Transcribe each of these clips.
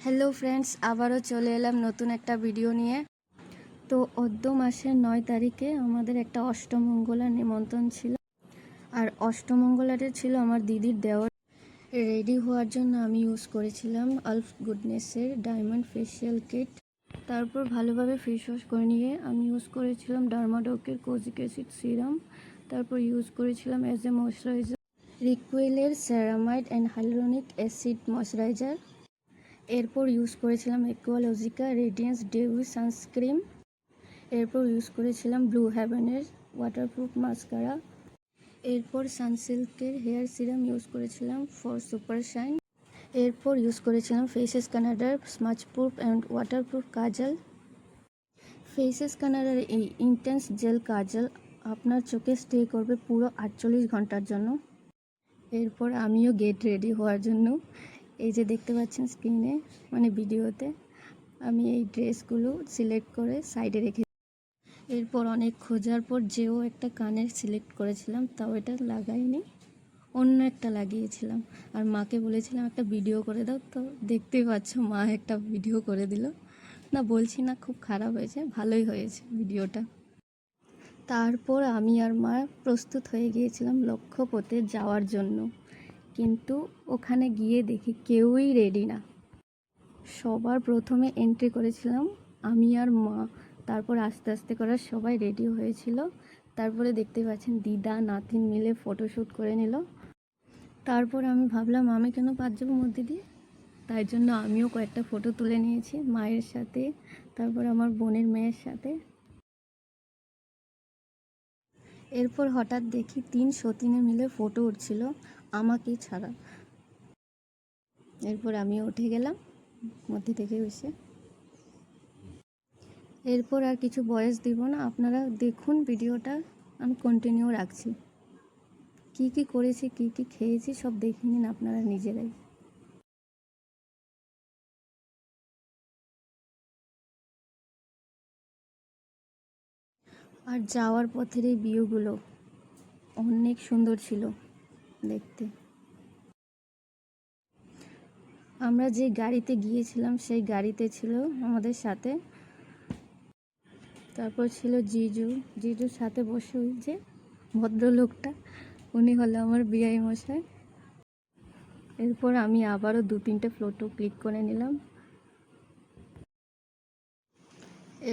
Hello friends, আবারও চলে এলাম নতুন একটা ভিডিও নিয়ে। তো মাসের 9 তারিখে আমাদের একটা অষ্টমঙ্গলার নিমন্ত্রণ ছিল। আর অষ্টমঙ্গলাটা ছিল আমার দিদির দেওয়ার। রেডি হওয়ার জন্য আমি ইউজ করেছিলাম আলফ গুডনেসের ডায়মন্ড ফেসিয়াল কিট। তারপর ভালোভাবে ফেস ওয়াশ করে নিয়ে আমি ইউজ করেছিলাম ডার্মাডকের কোজিক অ্যাসিড সিরাম। তারপর ইউজ করেছিলাম অ্যাজ এ ময়শ্চারাইজার রিকুয়েলের ceramide and hyaluronic acid moisturiser. এরপর ইউজ করেছিলাম অ্যাকুয়ালজিকা রেডিয়েন্স ডেউই সানস্ক্রিন। এরপর ইউজ করেছিলাম ব্লু হেভেনের ওয়াটারপ্রুফ মাস্কারা। এরপর সানসিল্কের হেয়ার সিরাম ইউজ করেছিলাম ফর সুপার শাইন। এরপর ইউজ করেছিলাম ফেসেস কানাডার smudge proof and waterproof kajal. Faces কানাডার এই ইন্টেন্স জেল কাজল আপনার চোখে স্টে করবে পুরো 48 ঘন্টার জন্য। এরপর আমিও গেট রেডি হওয়ার জন্য এই যে দেখতে পাচ্ছেন স্ক্রিনে মানে ভিডিওতে আমি এই ড্রেসগুলো সিলেক্ট করে সাইডে রেখে। এরপর অনেক খোঁজার পর যেও একটা কানের সিলেক্ট করেছিলাম, তাও এটা লাগাইনি, অন্য একটা লাগিয়েছিলাম। আর মাকে বলেছিলাম একটা ভিডিও করে দাও, তো দেখতেই পাচ্ছ মা একটা ভিডিও করে দিল। না বলছি না খুব খারাপ হয়েছে, ভালোই হয়েছে ভিডিওটা। তারপর আমি আর মা প্রস্তুত হয়ে গিয়েছিলাম লক্ষ্যপথে যাওয়ার জন্য। কিন্তু ওখানে গিয়ে দেখি কেউই রেডি না। সবার প্রথমে এন্ট্রি করেছিলাম আমি আর মা, তারপর আস্তে আস্তে করে সবাই রেডি হয়েছিল। তারপরে দেখতে পাচ্ছেন দিদা নাতিন মিলে ফটোশ্যুট করে নিল। তারপর আমি ভাবলাম আমি কেন বাদ যাবো মধ্যে দিয়ে, তাই জন্য আমিও কয়েকটা ফটো তুলে নিয়েছি মায়ের সাথে, তারপর আমার বোনের মেয়ের সাথে। এরপর হঠাৎ দেখি 3 সতীনে মিলে ফটো উঠছিল আমাকে ছাড়া। এরপর আমিও উঠে গেলাম মধ্যে থেকে বসে। এরপর আর কিছু ভয়েস দিব না, আপনারা দেখুন ভিডিওটা, আমি কন্টিনিউ রাখছি। কি কি করেছি কি কি খেয়েছি সব দেখে নিন আপনারা নিজেরাই। আর যাওয়ার পথের এই ভিউগুলো অনেক সুন্দর ছিল দেখতে। আমরা যে গাড়িতে গিয়েছিলাম সেই গাড়িতে ছিল আমাদের সাথে, তারপর ছিল জিজুর সাথে বসে ওই যে ভদ্রলোকটা, উনি হলো আমার বিআই মশাই। এরপর আমি আবারও 2-3টে ফটো ক্লিক করে নিলাম।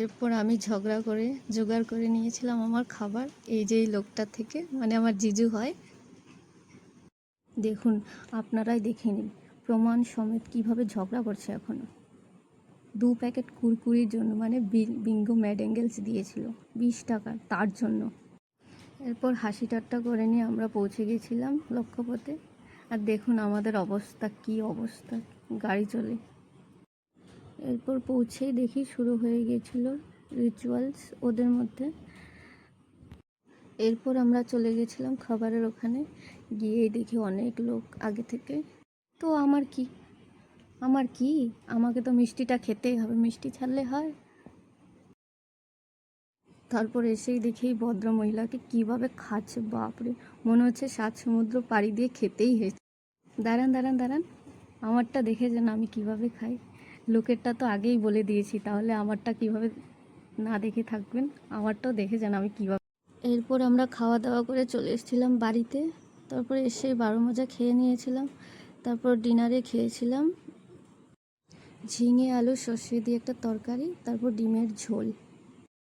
এরপর আমি ঝগড়া করে জোগাড় করে নিয়েছিলাম আমার খাবার এই যে এই লোকটা থেকে, মানে আমার জিজু হয়। দেখুন আপনারাই দেখে নিন প্রমাণ সমেত কীভাবে ঝগড়া করছে এখনও। 2 প্যাকেট কুরকুরির জন্য, মানে বিঙ্গো ম্যাড অ্যাঙ্গেলস দিয়েছিল 20 টাকা তার জন্য। এরপর হাসি ঠাট্টা করে নিয়ে আমরা পৌঁছে গেছিলাম লক্ষ্যপথে। আর দেখুন আমাদের অবস্থা, কি অবস্থা গাড়ি চলে। এরপর পৌঁছেই দেখি শুরু হয়ে গিয়েছিল রিচুয়ালস ওদের মধ্যে। এরপর আমরা চলে গেছিলাম খাবারের ওখানে, গিয়েই দেখি অনেক লোক আগে থেকে। তো আমার কি আমাকে তো মিষ্টিটা খেতেই হবে, মিষ্টি ছাড়লে হয়। তারপর এসেই দেখি ভদ্র মহিলাকে কীভাবে খাচ্ছে, বাপরে মনে হচ্ছে 7 সমুদ্র পাড়ি দিয়ে খেতেই হয়েছে। দাঁড়ান আমারটা দেখে যেন আমি কিভাবে খাই। লোকেরটা তো আগেই বলে দিয়েছি, তাহলে আমারটা কিভাবে না দেখে থাকবেন, আমারটাও দেখে যেন আমি কীভাবে। এরপর আমরা খাওয়া দাওয়া করে চলে এসেছিলাম বাড়িতে। তারপরে এসে 12 মজা খেয়ে নিয়েছিলাম। তারপর ডিনারে খেয়েছিলাম ঝিঙে আলু সর্ষে দিয়ে একটা তরকারি, তারপর ডিমের ঝোল।